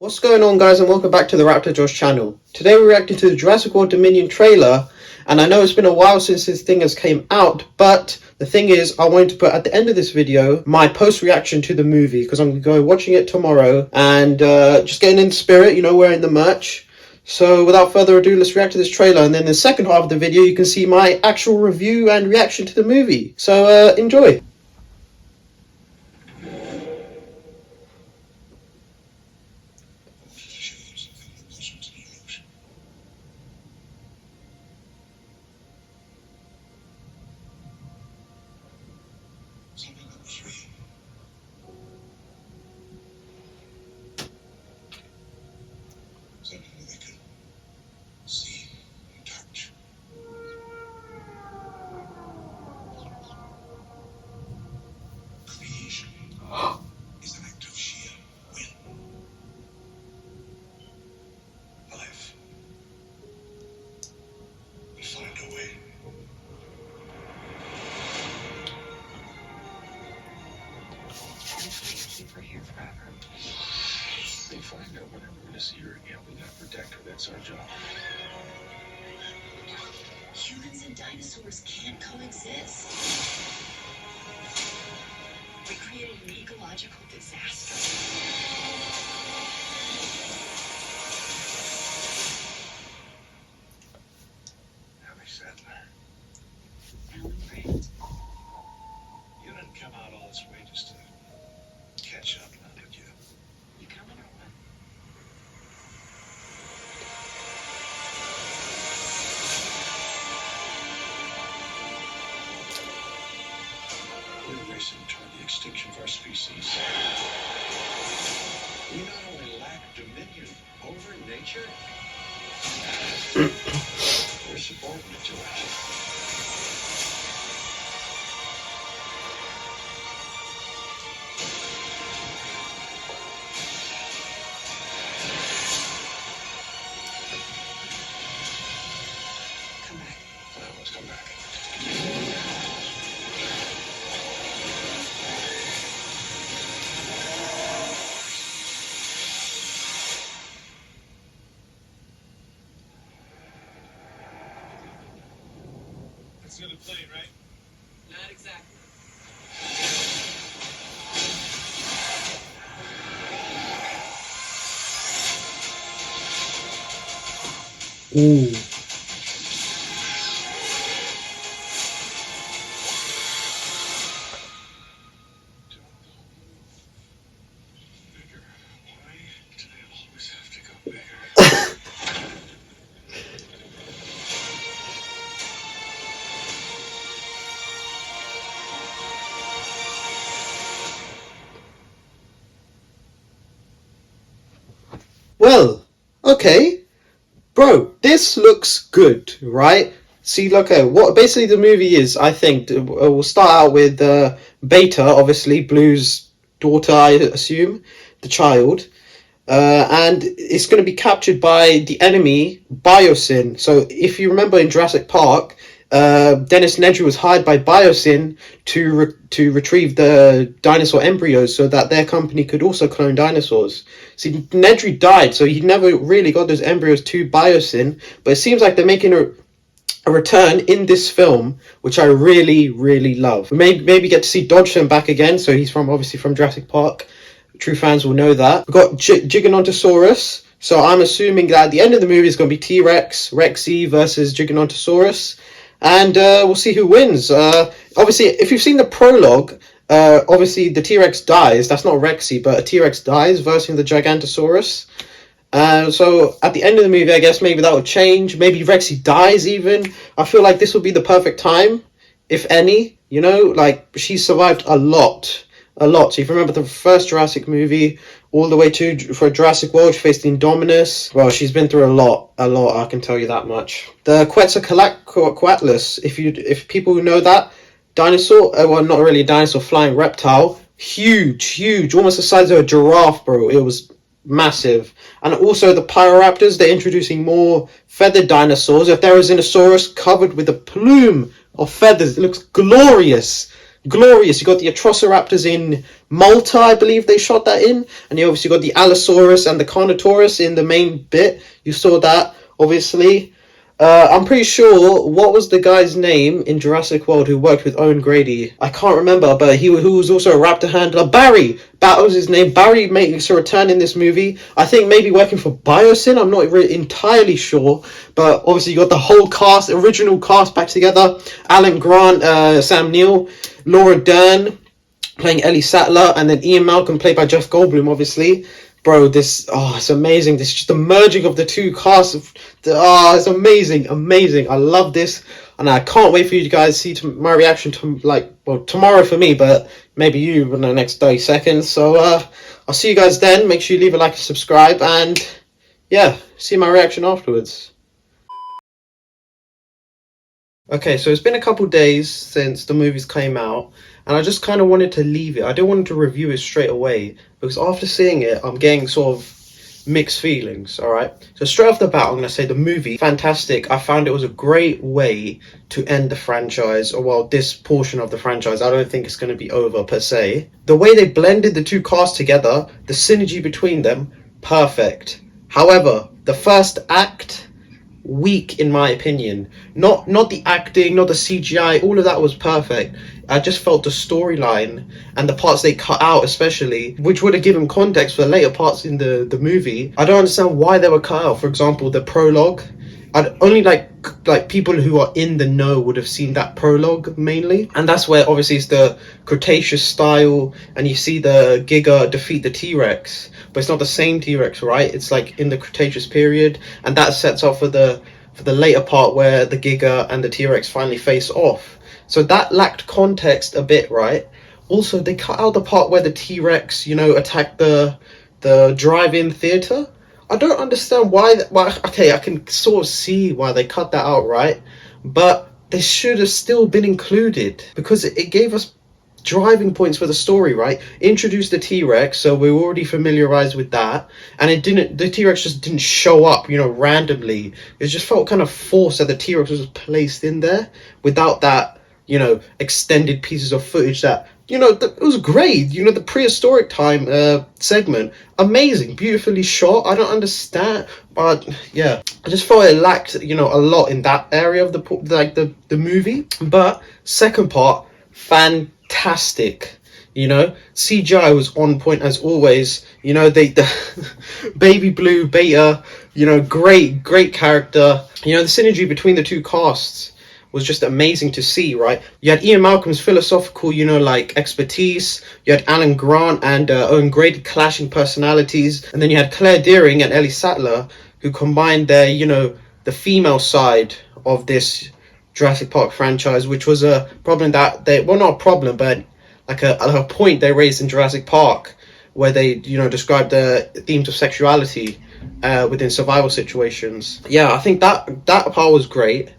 What's going on, guys, and welcome back to the Raptor Josh channel. Today we're reacting to the Jurassic World Dominion trailer, and I know it's been a while since this thing has came out, but the thing is, I wanted to put at the end of this video my post-reaction to the movie, because I'm going to go watching it tomorrow, and just getting in the spirit, you know, wearing the merch. So without further ado, let's react to this trailer, and then in the second half of the video you can see my actual review and reaction to the movie. So enjoy! Something that was real. Something that they could see and touch. Creation is an act of sheer will. Life will find a way. We're here forever. They find out whenever we're gonna see her again. We gotta protect her. That's our job. Humans and dinosaurs can't coexist. We created an ecological disaster. Abby Sadler, Alan Grant. you didn't come out all this way just to catch up now, did you? You coming or what? We're racing toward the extinction of our species. We not only lack dominion over nature, we're subordinate to it. Come back. Now let's come back. It's gonna play, right? Not exactly. Ooh. Bigger. Why do they always have to go bigger? Well, okay. Bro, this looks good, right? See, look at what basically the movie is. I think we'll start out with Beta, obviously Blue's daughter, I assume, the child, and it's going to be captured by the enemy Biosyn. So, if you remember in Jurassic Park, Dennis Nedry was hired by Biosyn to retrieve the dinosaur embryos so that their company could also clone dinosaurs. See, Nedry died, so he never really got those embryos to Biosyn, but it seems like they're making a return in this film, which I really, really love. We maybe get to see Dodgson back again, so he's obviously from Jurassic Park. True fans will know that. We've got Giganotosaurus, so I'm assuming that at the end of the movie it's going to be T-Rex, Rexy versus Giganotosaurus, and we'll see who wins. Obviously, if you've seen the prologue, obviously the T-Rex dies. That's not Rexy, but a T-Rex dies versus the Gigantosaurus. So at the end of the movie, I guess maybe that will change. Maybe Rexy dies even. I feel like this will be the perfect time, if any. You know, like, she's survived a lot. So if you remember the first Jurassic movie, all the way to for Jurassic World, she faced the Indominus. Well, she's been through a lot, I can tell you that much. The Quetzalcoatlus, if people who know that, dinosaur, well, not really a dinosaur, flying reptile, huge, almost the size of a giraffe, bro. It was massive. And also the Pyroraptors, they're introducing more feathered dinosaurs. If there is a Dinosaurus covered with a plume of feathers, it looks glorious. glorious. You got the Atrociraptors in Malta, I believe they shot that in, and you obviously got the Allosaurus and the Carnotaurus in the main bit. You saw that, obviously. I'm pretty sure, what was the guy's name in Jurassic World who worked with Owen Grady? I can't remember, but who was also a raptor handler. Barry! That was his name. Barry makes a return in this movie. I think maybe working for Biosyn, I'm not entirely sure. But obviously you got the whole cast, original cast back together. Alan Grant, Sam Neill, Laura Dern playing Ellie Sattler, and then Ian Malcolm played by Jeff Goldblum, obviously. Bro, it's amazing. This is just the merging of the two casts. It's amazing. I love this, and I can't wait for you guys to see my reaction to, tomorrow for me, but maybe you in the next 30 seconds. So, I'll see you guys then. Make sure you leave a like and subscribe, and yeah, see my reaction afterwards. Okay, so it's been a couple days since the movies came out, and I just kind of wanted to leave it. I didn't want to review it straight away, because after seeing it, I'm getting sort of mixed feelings, alright? So straight off the bat, I'm going to say the movie, fantastic. I found it was a great way to end the franchise, or well, this portion of the franchise. I don't think it's going to be over, per se. The way they blended the two casts together, the synergy between them, perfect. However, the first act, weak in my opinion. Not the acting, not the CGI, all of that was perfect. I just felt the storyline and the parts they cut out, especially, which would have given context for the later parts in the movie. I don't understand why they were cut out. For example, the prologue, I'd only like people who are in the know would have seen that prologue mainly, and that's where obviously it's the Cretaceous style, and you see the Giga defeat the T-Rex, but it's not the same T-Rex, right? It's like in the Cretaceous period, and that sets up for the later part where the Giga and the T-Rex finally face off. So that lacked context a bit, right? Also, they cut out the part where the T-Rex, attacked the drive-in theater. I don't understand why. Okay, I can sort of see why they cut that out, right? But they should have still been included, because it gave us driving points for the story, right? Introduced the T-Rex, so we were already familiarized with that, and the T-Rex just didn't show up, randomly. It just felt kind of forced that the T-Rex was placed in there without that, extended pieces of footage that, it was great. The prehistoric time segment, amazing, beautifully shot. I don't understand, but yeah, I just felt it lacked, a lot in that area of the movie. But second part, fantastic. CGI was on point as always. The Baby Blue Beta, great character. The synergy between the two casts was just amazing to see, right? You had Ian Malcolm's philosophical, expertise. You had Alan Grant and Owen Grady clashing personalities. And then you had Claire Dearing and Ellie Sattler, who combined their, the female side of this Jurassic Park franchise, which was a problem that not a problem, but like a point they raised in Jurassic Park, where they, described the themes of sexuality within survival situations. Yeah, I think that part was great.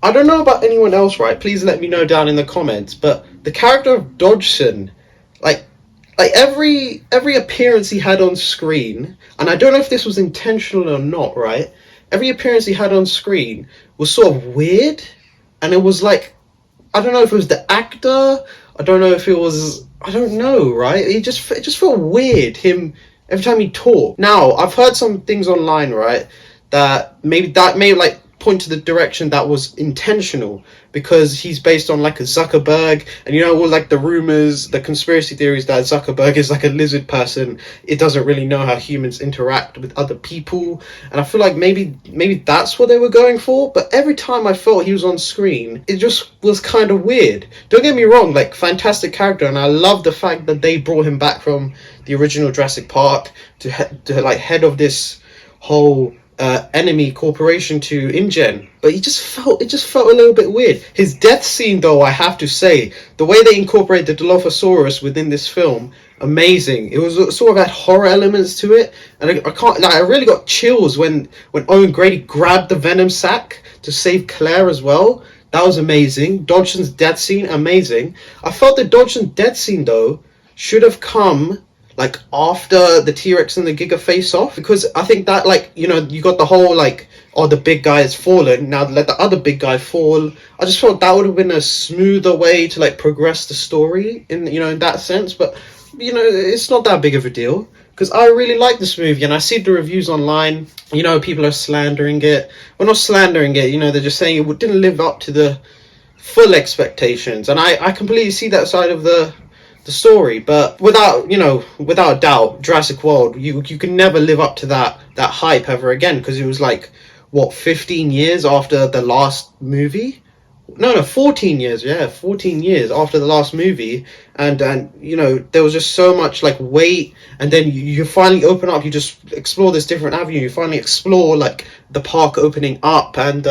I don't know about anyone else, right? Please let me know down in the comments. But the character of Dodgson, like every appearance he had on screen, and I don't know if this was intentional or not, right? Every appearance he had on screen was sort of weird, and it was like, I don't know if it was the actor, I don't know if it was, I don't know, right? It just felt weird, him, every time he talked. Now, I've heard some things online, right, that may point to the direction that was intentional, because he's based on like a Zuckerberg, and all like the rumors, the conspiracy theories that Zuckerberg is like a lizard person. It doesn't really know how humans interact with other people, and I feel like maybe that's what they were going for. But every time I felt he was on screen, it just was kind of weird. Don't get me wrong, like, fantastic character, and I love the fact that they brought him back from the original Jurassic Park to head of this whole enemy corporation to InGen, but it just felt a little bit weird. His death scene, though, I have to say, the way they incorporate the Dilophosaurus within this film, amazing. It was sort of had horror elements to it, and I really got chills when Owen Grady grabbed the venom sac to save Claire as well. That was amazing. Dodgson's death scene, amazing. I felt the Dodgson death scene, though, should have come like after the T-Rex and the Giga face off, because I think that, like, you know, you got the whole like, oh, the big guy has fallen, now let the other big guy fall. I just felt that would have been a smoother way to like progress the story in, you know, in that sense. But you know, it's not that big of a deal because I really like this movie, and I see the reviews online. You know, people are slandering it. Well, not slandering it. You know, they're just saying it didn't live up to the full expectations, and I completely see that side of the story. But without, you know, without a doubt, Jurassic World, you can never live up to that hype ever again, because it was like, what, 15 years after the last movie? No, 14 years. Yeah, 14 years after the last movie, and you know, there was just so much like wait, and then you finally open up, you just explore this different avenue, you finally explore like the park opening up, and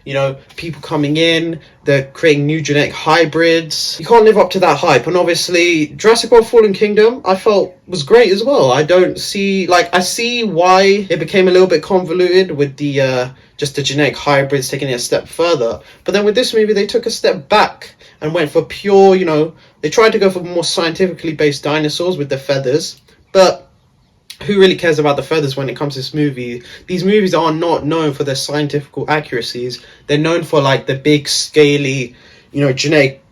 you know, people coming in, they're creating new genetic hybrids. You can't live up to that hype. And obviously Jurassic World Fallen Kingdom, I felt was great as well. I don't see, like, I see why it became a little bit convoluted with the just the genetic hybrids taking it a step further. But then with this movie, they took a step back and went for pure, you know, they tried to go for more scientifically based dinosaurs with the feathers. But who really cares about the feathers when it comes to this movie? These movies are not known for their scientific accuracies. They're known for like the big scaly, you know, genetic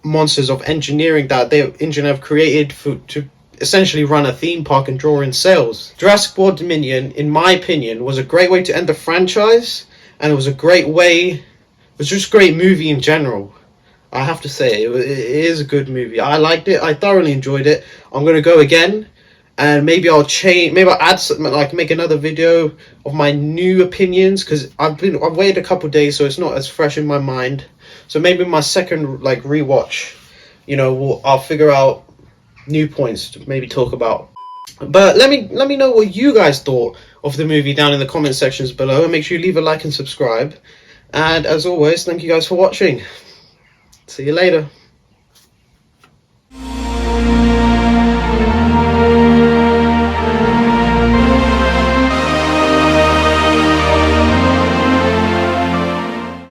monsters of engineering that they have created to essentially run a theme park and draw in sales. Jurassic World Dominion, in my opinion, was a great way to end the franchise, and it was a great way, it was just a great movie in general. I have to say, it is a good movie. I liked it. I thoroughly enjoyed it. I'm going to go again, and maybe I'll change, maybe I'll add something, like make another video of my new opinions, because I've waited a couple days, so it's not as fresh in my mind. So maybe my second like rewatch, you know, I'll figure out new points to maybe talk about. But let me know what you guys thought of the movie down in the comment sections below, and make sure you leave a like and subscribe. And as always, thank you guys for watching. See you later.